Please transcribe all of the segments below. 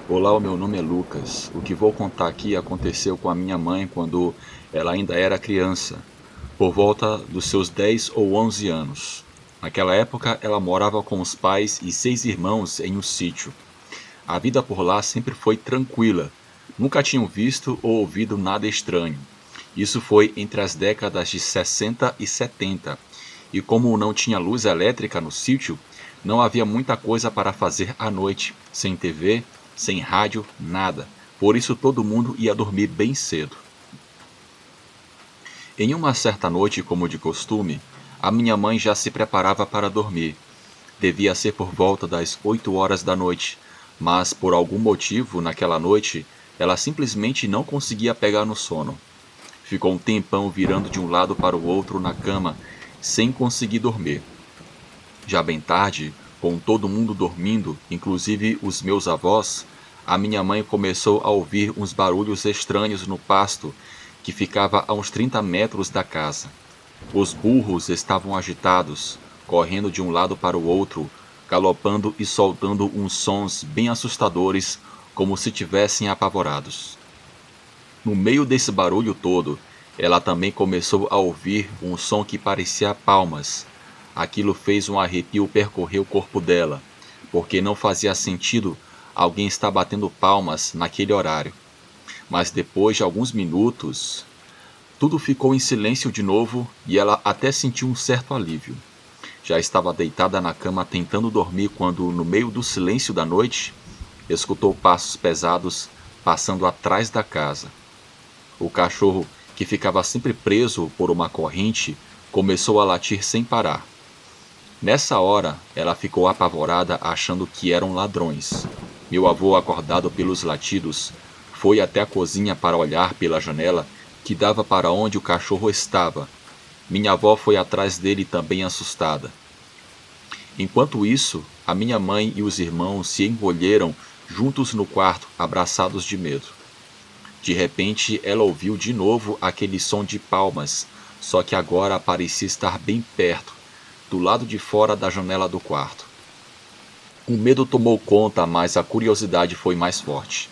Olá, o meu nome é Lucas. O que vou contar aqui aconteceu com a minha mãe quando ela ainda era criança, por volta dos seus 10 ou 11 anos. Naquela época, ela morava com os pais e 6 irmãos em um sítio. A vida por lá sempre foi tranquila. Nunca tinham visto ou ouvido nada estranho. Isso foi entre as décadas de 60 e 70. E como não tinha luz elétrica no sítio, não havia muita coisa para fazer à noite, sem TV, sem rádio, nada. Por isso todo mundo ia dormir bem cedo. Em uma certa noite, como de costume, a minha mãe já se preparava para dormir. Devia ser por volta das 8 horas da noite, mas por algum motivo, naquela noite, ela simplesmente não conseguia pegar no sono. Ficou um tempão virando de um lado para o outro na cama, sem conseguir dormir. Já bem tarde, com todo mundo dormindo, inclusive os meus avós, a minha mãe começou a ouvir uns barulhos estranhos no pasto, que ficava a uns 30 metros da casa. Os burros estavam agitados, correndo de um lado para o outro, galopando e soltando uns sons bem assustadores, como se tivessem apavorados. No meio desse barulho todo, ela também começou a ouvir um som que parecia palmas. Aquilo fez um arrepio percorrer o corpo dela, porque não fazia sentido alguém estar batendo palmas naquele horário. Mas depois de alguns minutos, tudo ficou em silêncio de novo e ela até sentiu um certo alívio. Já estava deitada na cama tentando dormir quando, no meio do silêncio da noite, escutou passos pesados passando atrás da casa. O cachorro, que ficava sempre preso por uma corrente, começou a latir sem parar. Nessa hora, ela ficou apavorada achando que eram ladrões. Meu avô, acordado pelos latidos, foi até a cozinha para olhar pela janela que dava para onde o cachorro estava. Minha avó foi atrás dele também assustada. Enquanto isso, a minha mãe e os irmãos se encolheram juntos no quarto, abraçados de medo. De repente, ela ouviu de novo aquele som de palmas, só que agora parecia estar bem perto, do lado de fora da janela do quarto. O medo tomou conta, mas a curiosidade foi mais forte.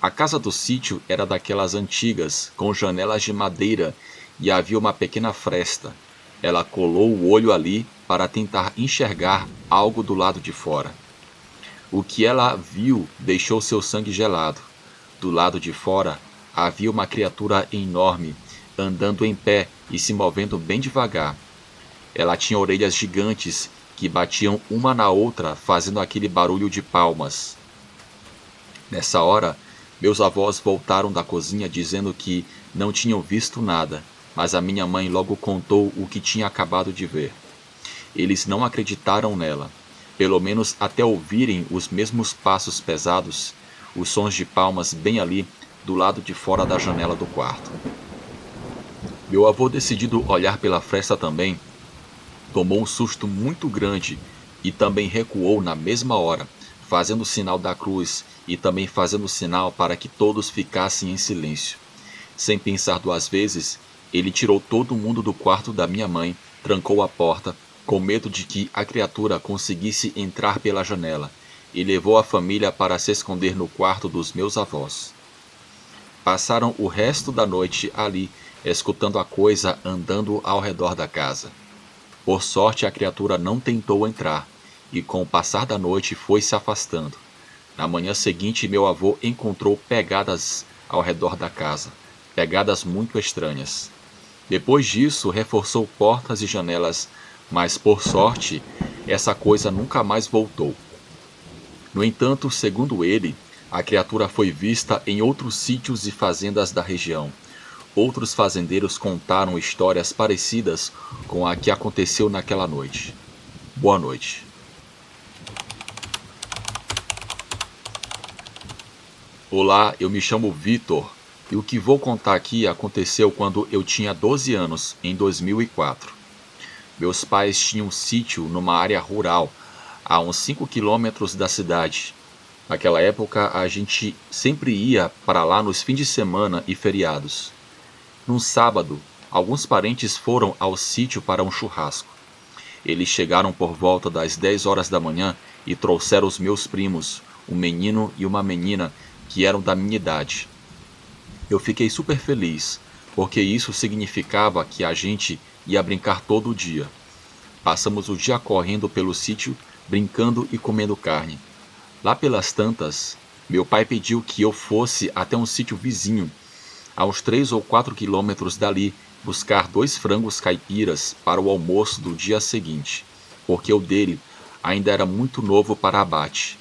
A casa do sítio era daquelas antigas, com janelas de madeira, e havia uma pequena fresta. Ela colou o olho ali para tentar enxergar algo do lado de fora. O que ela viu deixou seu sangue gelado. Do lado de fora, havia uma criatura enorme, andando em pé e se movendo bem devagar. Ela tinha orelhas gigantes que batiam uma na outra, fazendo aquele barulho de palmas. Nessa hora, meus avós voltaram da cozinha dizendo que não tinham visto nada, mas a minha mãe logo contou o que tinha acabado de ver. Eles não acreditaram nela, pelo menos até ouvirem os mesmos passos pesados, os sons de palmas bem ali, do lado de fora da janela do quarto. Meu avô, decidido olhar pela fresta também, tomou um susto muito grande e também recuou na mesma hora, fazendo o sinal da cruz e também fazendo o sinal para que todos ficassem em silêncio. Sem pensar duas vezes, ele tirou todo mundo do quarto da minha mãe, trancou a porta, com medo de que a criatura conseguisse entrar pela janela, e levou a família para se esconder no quarto dos meus avós. Passaram o resto da noite ali, escutando a coisa andando ao redor da casa. Por sorte, a criatura não tentou entrar, e com o passar da noite foi se afastando. Na manhã seguinte, meu avô encontrou pegadas ao redor da casa, pegadas muito estranhas. Depois disso, reforçou portas e janelas, mas por sorte, essa coisa nunca mais voltou. No entanto, segundo ele, a criatura foi vista em outros sítios e fazendas da região. Outros fazendeiros contaram histórias parecidas com a que aconteceu naquela noite. Boa noite. Olá, eu me chamo Vitor e o que vou contar aqui aconteceu quando eu tinha 12 anos, em 2004. Meus pais tinham um sítio numa área rural, a uns 5 quilômetros da cidade. Naquela época, a gente sempre ia para lá nos fins de semana e feriados. Num sábado, alguns parentes foram ao sítio para um churrasco. Eles chegaram por volta das 10 horas da manhã e trouxeram os meus primos, um menino e uma menina que eram da minha idade. Eu fiquei super feliz, porque isso significava que a gente ia brincar todo dia. Passamos o dia correndo pelo sítio, brincando e comendo carne. Lá pelas tantas, meu pai pediu que eu fosse até um sítio vizinho, a uns 3 ou 4 quilômetros dali, buscar 2 frangos caipiras para o almoço do dia seguinte, porque o dele ainda era muito novo para abate.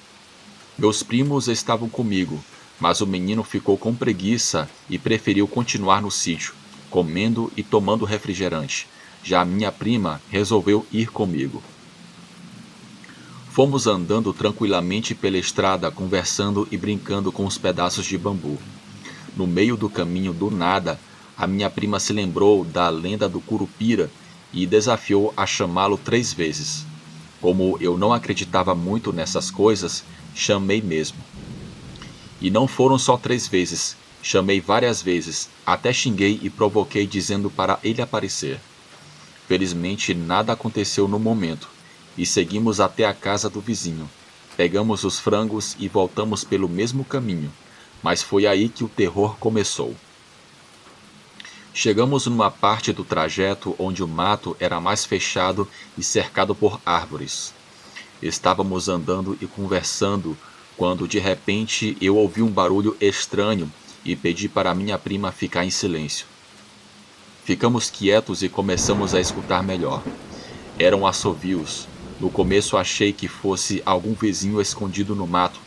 Meus primos estavam comigo, mas o menino ficou com preguiça e preferiu continuar no sítio, comendo e tomando refrigerante. Já a minha prima resolveu ir comigo. Fomos andando tranquilamente pela estrada, conversando e brincando com os pedaços de bambu. No meio do caminho, do nada, a minha prima se lembrou da lenda do Curupira e desafiou a chamá-lo 3 vezes. Como eu não acreditava muito nessas coisas, chamei mesmo. E não foram só 3 vezes, chamei várias vezes, até xinguei e provoquei dizendo para ele aparecer. Felizmente nada aconteceu no momento, e seguimos até a casa do vizinho. Pegamos os frangos e voltamos pelo mesmo caminho, mas foi aí que o terror começou. Chegamos numa parte do trajeto onde o mato era mais fechado e cercado por árvores. Estávamos andando e conversando quando de repente eu ouvi um barulho estranho e pedi para minha prima ficar em silêncio. Ficamos quietos e começamos a escutar melhor. Eram assovios. No começo achei que fosse algum vizinho escondido no mato,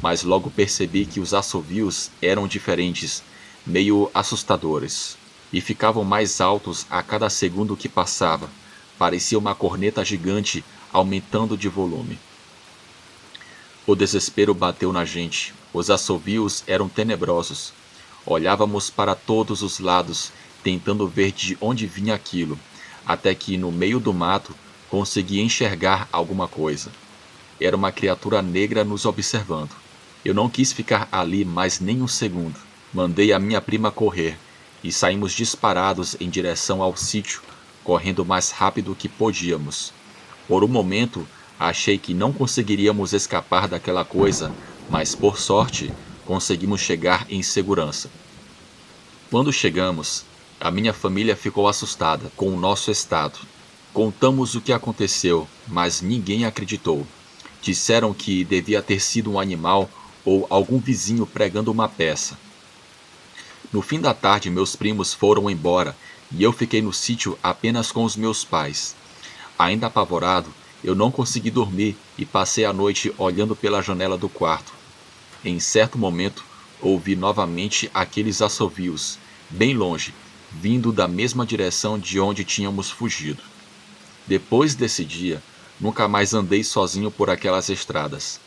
mas logo percebi que os assovios eram diferentes, meio assustadores, e ficavam mais altos a cada segundo que passava. Parecia uma corneta gigante aumentando de volume. O desespero bateu na gente. Os assovios eram tenebrosos. Olhávamos para todos os lados, tentando ver de onde vinha aquilo, até que, no meio do mato, consegui enxergar alguma coisa. Era uma criatura negra nos observando. Eu não quis ficar ali mais nem um segundo. Mandei a minha prima correr, e saímos disparados em direção ao sítio, correndo o mais rápido que podíamos. Por um momento, achei que não conseguiríamos escapar daquela coisa, mas por sorte, conseguimos chegar em segurança. Quando chegamos, a minha família ficou assustada com o nosso estado. Contamos o que aconteceu, mas ninguém acreditou. Disseram que devia ter sido um animal ou algum vizinho pregando uma peça. No fim da tarde, meus primos foram embora e eu fiquei no sítio apenas com os meus pais. Ainda apavorado, eu não consegui dormir e passei a noite olhando pela janela do quarto. Em certo momento, ouvi novamente aqueles assovios, bem longe, vindo da mesma direção de onde tínhamos fugido. Depois desse dia, nunca mais andei sozinho por aquelas estradas.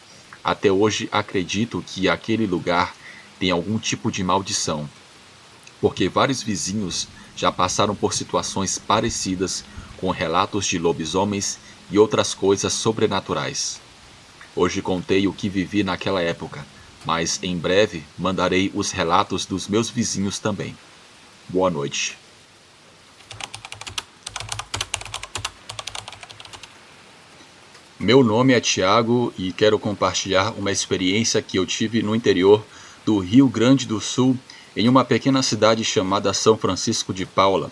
Até hoje acredito que aquele lugar tem algum tipo de maldição, porque vários vizinhos já passaram por situações parecidas com relatos de lobisomens e outras coisas sobrenaturais. Hoje contei o que vivi naquela época, mas em breve mandarei os relatos dos meus vizinhos também. Boa noite. Meu nome é Tiago e quero compartilhar uma experiência que eu tive no interior do Rio Grande do Sul, em uma pequena cidade chamada São Francisco de Paula.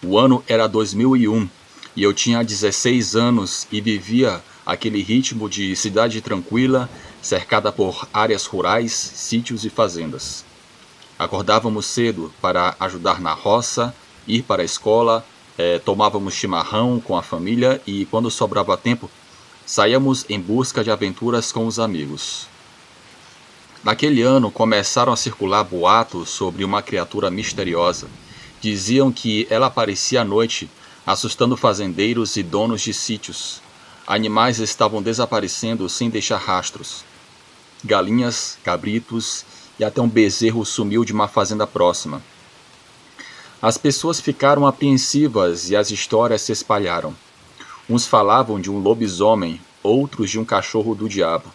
O ano era 2001 e eu tinha 16 anos e vivia aquele ritmo de cidade tranquila, cercada por áreas rurais, sítios e fazendas. Acordávamos cedo para ajudar na roça, ir para a escola, tomávamos chimarrão com a família e, quando sobrava tempo, saíamos em busca de aventuras com os amigos. Naquele ano começaram a circular boatos sobre uma criatura misteriosa. Diziam que ela aparecia à noite, assustando fazendeiros e donos de sítios. Animais estavam desaparecendo sem deixar rastros. Galinhas, cabritos e até um bezerro sumiu de uma fazenda próxima. As pessoas ficaram apreensivas e as histórias se espalharam. Uns falavam de um lobisomem, outros de um cachorro do diabo.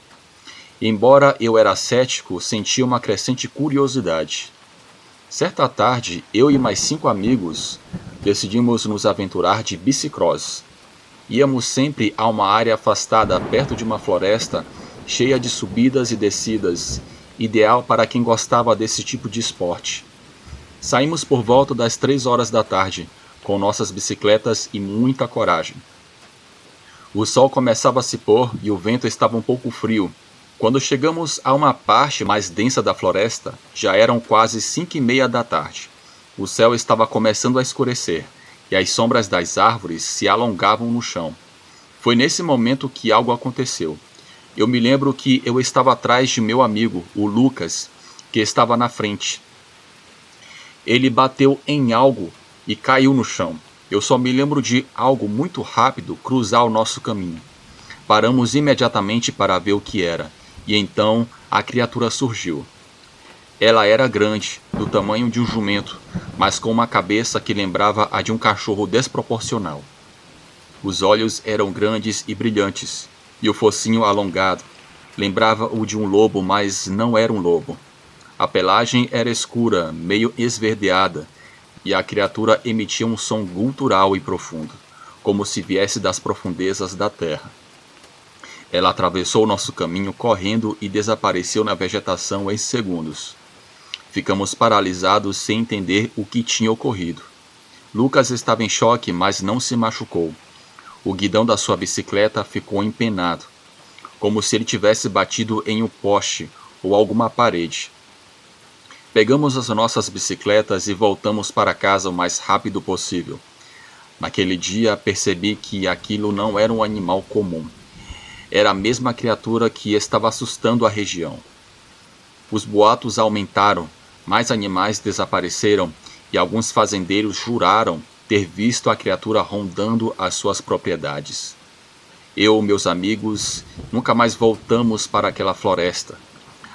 Embora eu era cético, sentia uma crescente curiosidade. Certa tarde, eu e mais 5 amigos decidimos nos aventurar de bicicross. Íamos sempre a uma área afastada perto de uma floresta cheia de subidas e descidas, ideal para quem gostava desse tipo de esporte. Saímos por volta das 3 horas da tarde, com nossas bicicletas e muita coragem. O sol começava a se pôr e o vento estava um pouco frio. Quando chegamos a uma parte mais densa da floresta, já eram quase 5:30 da tarde. O céu estava começando a escurecer, e as sombras das árvores se alongavam no chão. Foi nesse momento que algo aconteceu. Eu me lembro que eu estava atrás de meu amigo, o Lucas, que estava na frente. Ele bateu em algo e caiu no chão. Eu só me lembro de algo muito rápido cruzar o nosso caminho. Paramos imediatamente para ver o que era, e então a criatura surgiu. Ela era grande, do tamanho de um jumento, mas com uma cabeça que lembrava a de um cachorro desproporcional. Os olhos eram grandes e brilhantes, e o focinho alongado. Lembrava o de um lobo, mas não era um lobo. A pelagem era escura, meio esverdeada, e a criatura emitia um som gutural e profundo, como se viesse das profundezas da terra. Ela atravessou nosso caminho correndo e desapareceu na vegetação em segundos. Ficamos paralisados sem entender o que tinha ocorrido. Lucas estava em choque, mas não se machucou. O guidão da sua bicicleta ficou empenado, como se ele tivesse batido em um poste ou alguma parede. Pegamos as nossas bicicletas e voltamos para casa o mais rápido possível. Naquele dia percebi que aquilo não era um animal comum. Era a mesma criatura que estava assustando a região. Os boatos aumentaram, mais animais desapareceram e alguns fazendeiros juraram ter visto a criatura rondando as suas propriedades. Eu e meus amigos nunca mais voltamos para aquela floresta.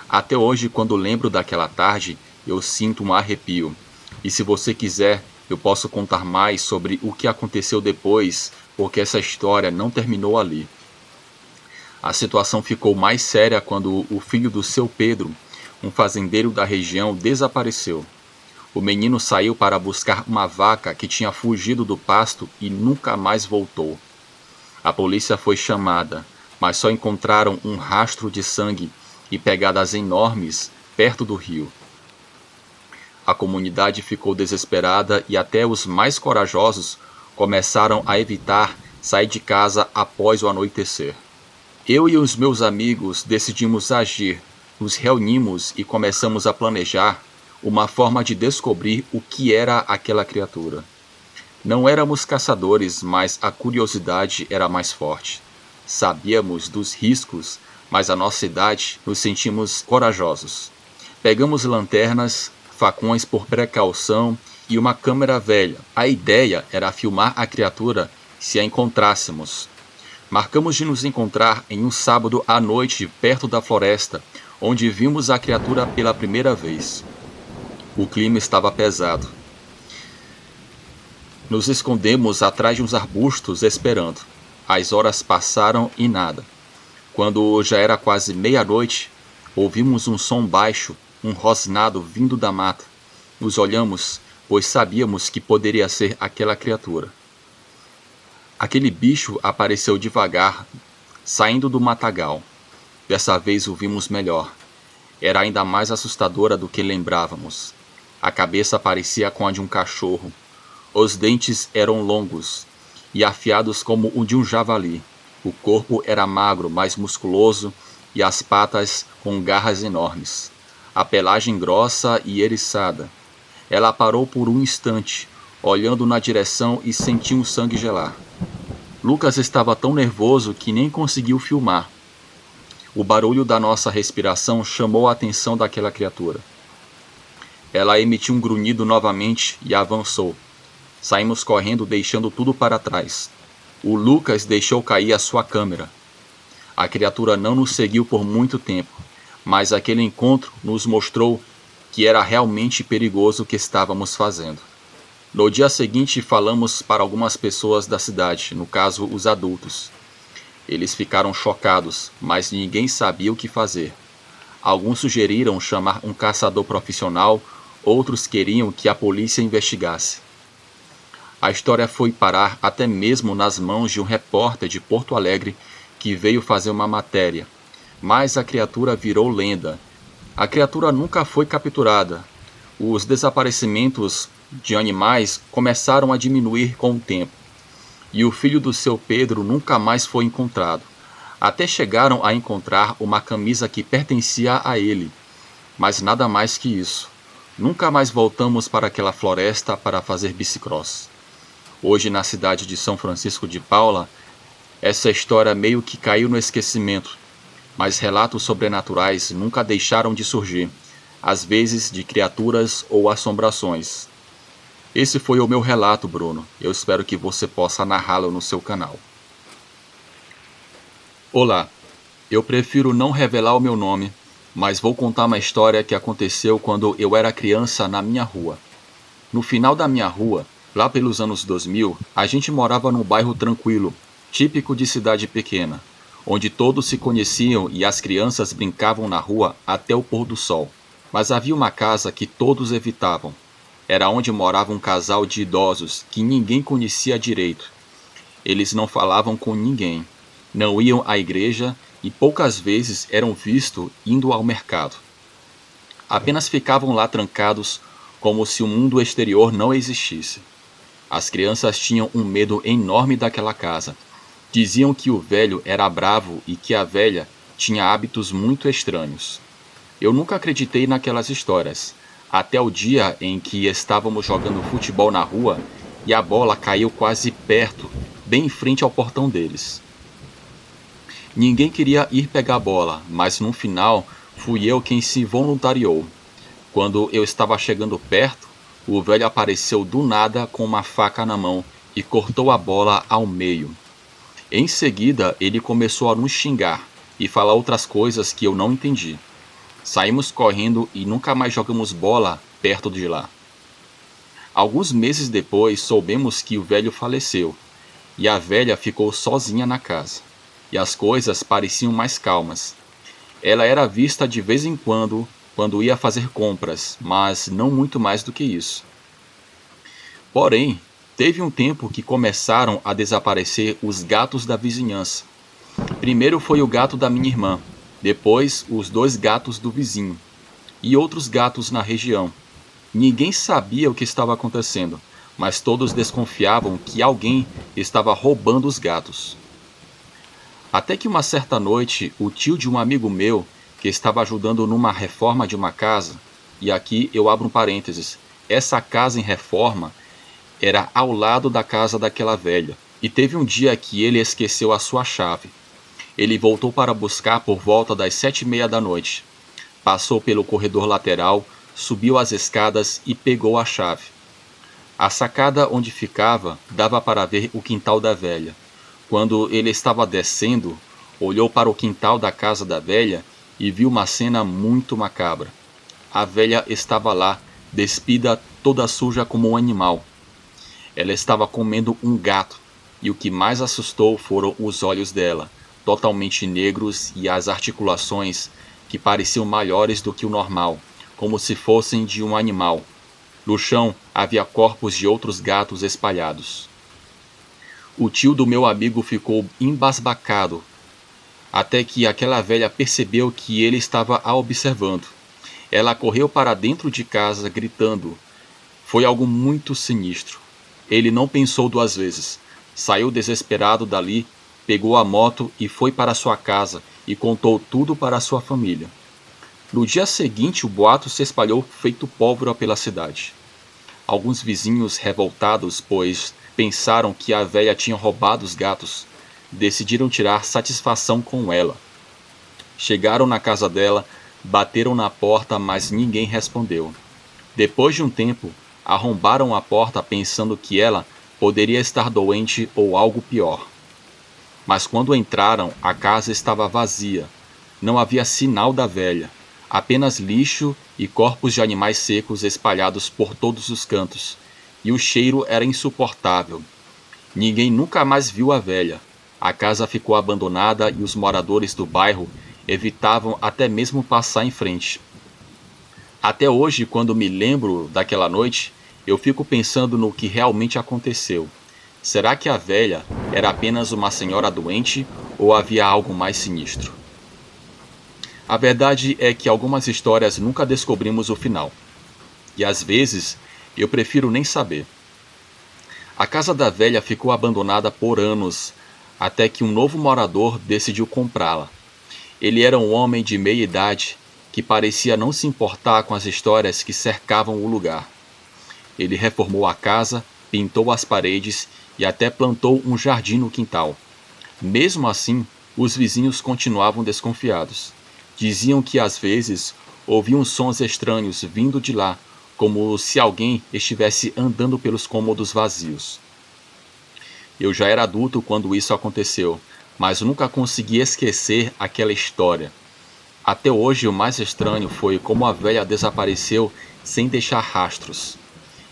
Até hoje, quando lembro daquela tarde, eu sinto um arrepio. E se você quiser, eu posso contar mais sobre o que aconteceu depois, porque essa história não terminou ali. A situação ficou mais séria quando o filho do seu Pedro, um fazendeiro da região, desapareceu. O menino saiu para buscar uma vaca que tinha fugido do pasto e nunca mais voltou. A polícia foi chamada, mas só encontraram um rastro de sangue e pegadas enormes perto do rio. A comunidade ficou desesperada e até os mais corajosos começaram a evitar sair de casa após o anoitecer. Eu e os meus amigos decidimos agir, nos reunimos e começamos a planejar uma forma de descobrir o que era aquela criatura. Não éramos caçadores, mas a curiosidade era mais forte. Sabíamos dos riscos, mas a nossa idade nos sentimos corajosos. Pegamos lanternas, facões por precaução e uma câmera velha. A ideia era filmar a criatura se a encontrássemos. Marcamos de nos encontrar em um sábado à noite perto da floresta, onde vimos a criatura pela primeira vez. O clima estava pesado. Nos escondemos atrás de uns arbustos esperando. As horas passaram e nada. Quando já era quase meia-noite, ouvimos um som baixo, um rosnado vindo da mata. Nos olhamos, pois sabíamos que poderia ser aquela criatura. Aquele bicho apareceu devagar, saindo do matagal. Dessa vez o vimos melhor. Era ainda mais assustadora do que lembrávamos. A cabeça parecia com a de um cachorro. Os dentes eram longos e afiados como o de um javali. O corpo era magro, mas musculoso, e as patas com garras enormes. A pelagem grossa e eriçada. Ela parou por um instante, olhando na direção e sentiu o sangue gelar. Lucas estava tão nervoso que nem conseguiu filmar. O barulho da nossa respiração chamou a atenção daquela criatura. Ela emitiu um grunhido novamente e avançou. Saímos correndo, deixando tudo para trás. O Lucas deixou cair a sua câmera. A criatura não nos seguiu por muito tempo, mas aquele encontro nos mostrou que era realmente perigoso o que estávamos fazendo. No dia seguinte, falamos para algumas pessoas da cidade, no caso, os adultos. Eles ficaram chocados, mas ninguém sabia o que fazer. Alguns sugeriram chamar um caçador profissional, outros queriam que a polícia investigasse. A história foi parar até mesmo nas mãos de um repórter de Porto Alegre que veio fazer uma matéria. mas a criatura virou lenda. A criatura nunca foi capturada. Os desaparecimentos de animais começaram a diminuir com o tempo, e o filho do seu Pedro nunca mais foi encontrado. Até chegaram a encontrar uma camisa que pertencia a ele, mas nada mais que isso. Nunca mais voltamos para aquela floresta para fazer bicicross. Hoje, na cidade de São Francisco de Paula, essa história meio que caiu no esquecimento, mas relatos sobrenaturais nunca deixaram de surgir, às vezes de criaturas ou assombrações. Esse foi o meu relato, Bruno. Eu espero que você possa narrá-lo no seu canal. Olá, eu prefiro não revelar o meu nome, mas vou contar uma história que aconteceu quando eu era criança na minha rua. No final da minha rua, lá pelos anos 2000, a gente morava num bairro tranquilo, típico de cidade pequena, onde todos se conheciam e as crianças brincavam na rua até o pôr do sol. Mas havia uma casa que todos evitavam. Era onde morava um casal de idosos que ninguém conhecia direito. Eles não falavam com ninguém, não iam à igreja e poucas vezes eram vistos indo ao mercado. Apenas ficavam lá trancados como se o mundo exterior não existisse. As crianças tinham um medo enorme daquela casa. Diziam que o velho era bravo e que a velha tinha hábitos muito estranhos. Eu nunca acreditei naquelas histórias, até o dia em que estávamos jogando futebol na rua e a bola caiu quase perto, bem em frente ao portão deles. Ninguém queria ir pegar a bola, mas no final fui eu quem se voluntariou. Quando eu estava chegando perto, o velho apareceu do nada com uma faca na mão e cortou a bola ao meio. Em seguida, ele começou a nos xingar e falar outras coisas que eu não entendi. Saímos correndo e nunca mais jogamos bola perto de lá. Alguns meses depois, soubemos que o velho faleceu e a velha ficou sozinha na casa. E as coisas pareciam mais calmas. Ela era vista de vez em quando ia fazer compras, mas não muito mais do que isso. Porém, teve um tempo que começaram a desaparecer os gatos da vizinhança. Primeiro foi o gato da minha irmã, depois os 2 gatos do vizinho e outros gatos na região. Ninguém sabia o que estava acontecendo, mas todos desconfiavam que alguém estava roubando os gatos. Até que uma certa noite, o tio de um amigo meu, que estava ajudando numa reforma de uma casa, e aqui eu abro um parênteses, essa casa em reforma era ao lado da casa daquela velha, e teve um dia que ele esqueceu a sua chave. Ele voltou para buscar por volta das 7h30 da noite. Passou pelo corredor lateral, subiu as escadas e pegou a chave. A sacada onde ficava dava para ver o quintal da velha. Quando ele estava descendo, olhou para o quintal da casa da velha e viu uma cena muito macabra. A velha estava lá, despida, toda suja como um animal. Ela estava comendo um gato, e o que mais assustou foram os olhos dela, totalmente negros, e as articulações que pareciam maiores do que o normal, como se fossem de um animal. No chão havia corpos de outros gatos espalhados. O tio do meu amigo ficou embasbacado, até que aquela velha percebeu que ele estava a observando. Ela correu para dentro de casa, gritando. Foi algo muito sinistro. Ele não pensou 2 vezes. Saiu desesperado dali, pegou a moto e foi para sua casa e contou tudo para sua família. No dia seguinte, o boato se espalhou feito pólvora pela cidade. Alguns vizinhos revoltados, pois pensaram que a velha tinha roubado os gatos, decidiram tirar satisfação com ela. Chegaram na casa dela, bateram na porta, mas ninguém respondeu. Depois de um tempo, arrombaram a porta pensando que ela poderia estar doente ou algo pior. Mas quando entraram, a casa estava vazia. Não havia sinal da velha, apenas lixo e corpos de animais secos espalhados por todos os cantos. E o cheiro era insuportável. Ninguém nunca mais viu a velha. A casa ficou abandonada e os moradores do bairro evitavam até mesmo passar em frente. Até hoje, quando me lembro daquela noite, eu fico pensando no que realmente aconteceu. Será que a velha era apenas uma senhora doente ou havia algo mais sinistro? A verdade é que algumas histórias nunca descobrimos o final. E às vezes, eu prefiro nem saber. A casa da velha ficou abandonada por anos, até que um novo morador decidiu comprá-la. Ele era um homem de meia idade que parecia não se importar com as histórias que cercavam o lugar. Ele reformou a casa, pintou as paredes e até plantou um jardim no quintal. Mesmo assim, os vizinhos continuavam desconfiados. Diziam que às vezes ouviam sons estranhos vindo de lá, como se alguém estivesse andando pelos cômodos vazios. Eu já era adulto quando isso aconteceu, mas nunca consegui esquecer aquela história. Até hoje, o mais estranho foi como a velha desapareceu sem deixar rastros.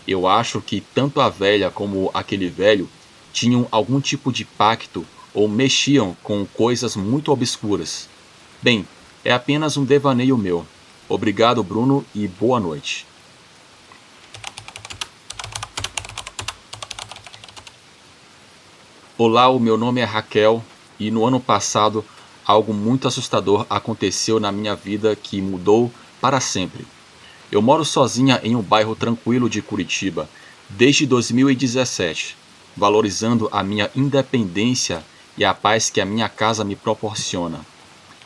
Eu acho que tanto a velha como aquele velho tinham algum tipo de pacto ou mexiam com coisas muito obscuras. Bem, é apenas um devaneio meu. Obrigado, Bruno, e boa noite. Olá, o meu nome é Raquel e no ano passado algo muito assustador aconteceu na minha vida que mudou para sempre. Eu moro sozinha em um bairro tranquilo de Curitiba desde 2017, valorizando a minha independência e a paz que a minha casa me proporciona.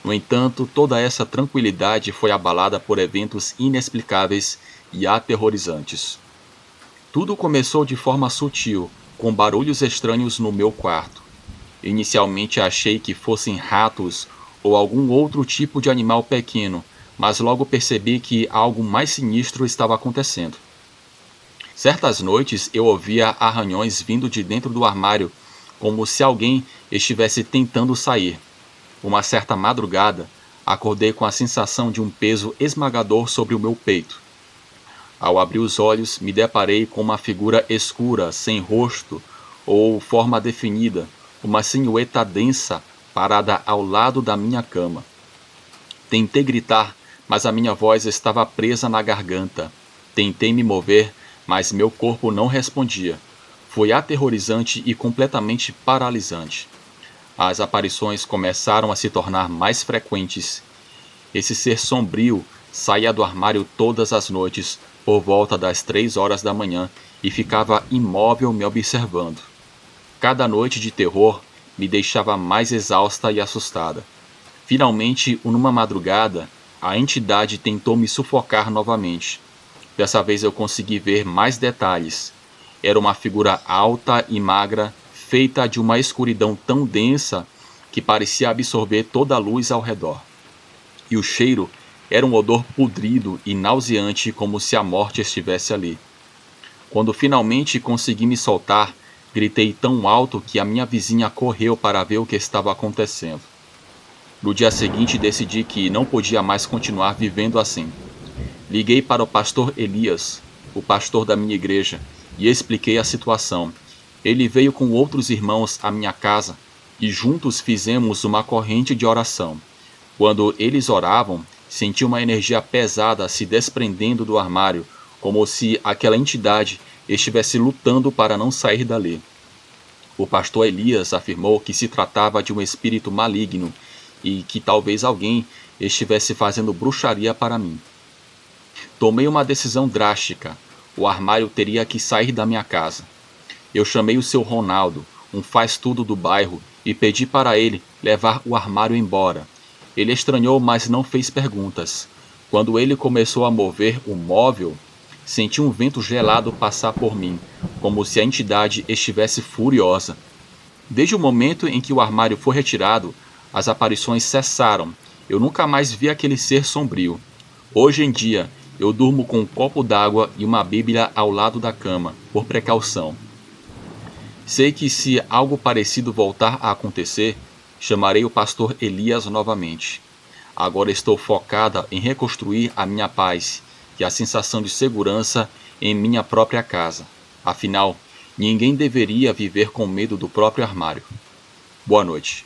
No entanto, toda essa tranquilidade foi abalada por eventos inexplicáveis e aterrorizantes. Tudo começou de forma sutil, com barulhos estranhos no meu quarto. Inicialmente achei que fossem ratos ou algum outro tipo de animal pequeno, mas logo percebi que algo mais sinistro estava acontecendo. Certas noites eu ouvia arranhões vindo de dentro do armário, como se alguém estivesse tentando sair. Uma certa madrugada, acordei com a sensação de um peso esmagador sobre o meu peito. Ao abrir os olhos, me deparei com uma figura escura, sem rosto ou forma definida, uma silhueta densa parada ao lado da minha cama. Tentei gritar, mas a minha voz estava presa na garganta. Tentei me mover, mas meu corpo não respondia. Foi aterrorizante e completamente paralisante. As aparições começaram a se tornar mais frequentes. Esse ser sombrio saía do armário todas as noites, por volta das 3 horas da manhã, e ficava imóvel me observando. Cada noite de terror me deixava mais exausta e assustada. Finalmente, numa madrugada, a entidade tentou me sufocar novamente. Dessa vez eu consegui ver mais detalhes. Era uma figura alta e magra, feita de uma escuridão tão densa que parecia absorver toda a luz ao redor. E o cheiro era um odor podrido e nauseante, como se a morte estivesse ali. Quando finalmente consegui me soltar, gritei tão alto que a minha vizinha correu para ver o que estava acontecendo. No dia seguinte decidi que não podia mais continuar vivendo assim. Liguei para o pastor Elias, o pastor da minha igreja, e expliquei a situação. Ele veio com outros irmãos à minha casa e juntos fizemos uma corrente de oração. Quando eles oravam, senti uma energia pesada se desprendendo do armário, como se aquela entidade estivesse lutando para não sair dali. O pastor Elias afirmou que se tratava de um espírito maligno e que talvez alguém estivesse fazendo bruxaria para mim. Tomei uma decisão drástica. O armário teria que sair da minha casa. Eu chamei o seu Ronaldo, um faz-tudo do bairro, e pedi para ele levar o armário embora. Ele estranhou, mas não fez perguntas. Quando ele começou a mover o móvel, senti um vento gelado passar por mim, como se a entidade estivesse furiosa. Desde o momento em que o armário foi retirado, as aparições cessaram. Eu nunca mais vi aquele ser sombrio. Hoje em dia, eu durmo com um copo d'água e uma Bíblia ao lado da cama, por precaução. Sei que se algo parecido voltar a acontecer, chamarei o pastor Elias novamente. Agora estou focada em reconstruir a minha paz e a sensação de segurança em minha própria casa. Afinal, ninguém deveria viver com medo do próprio armário. Boa noite.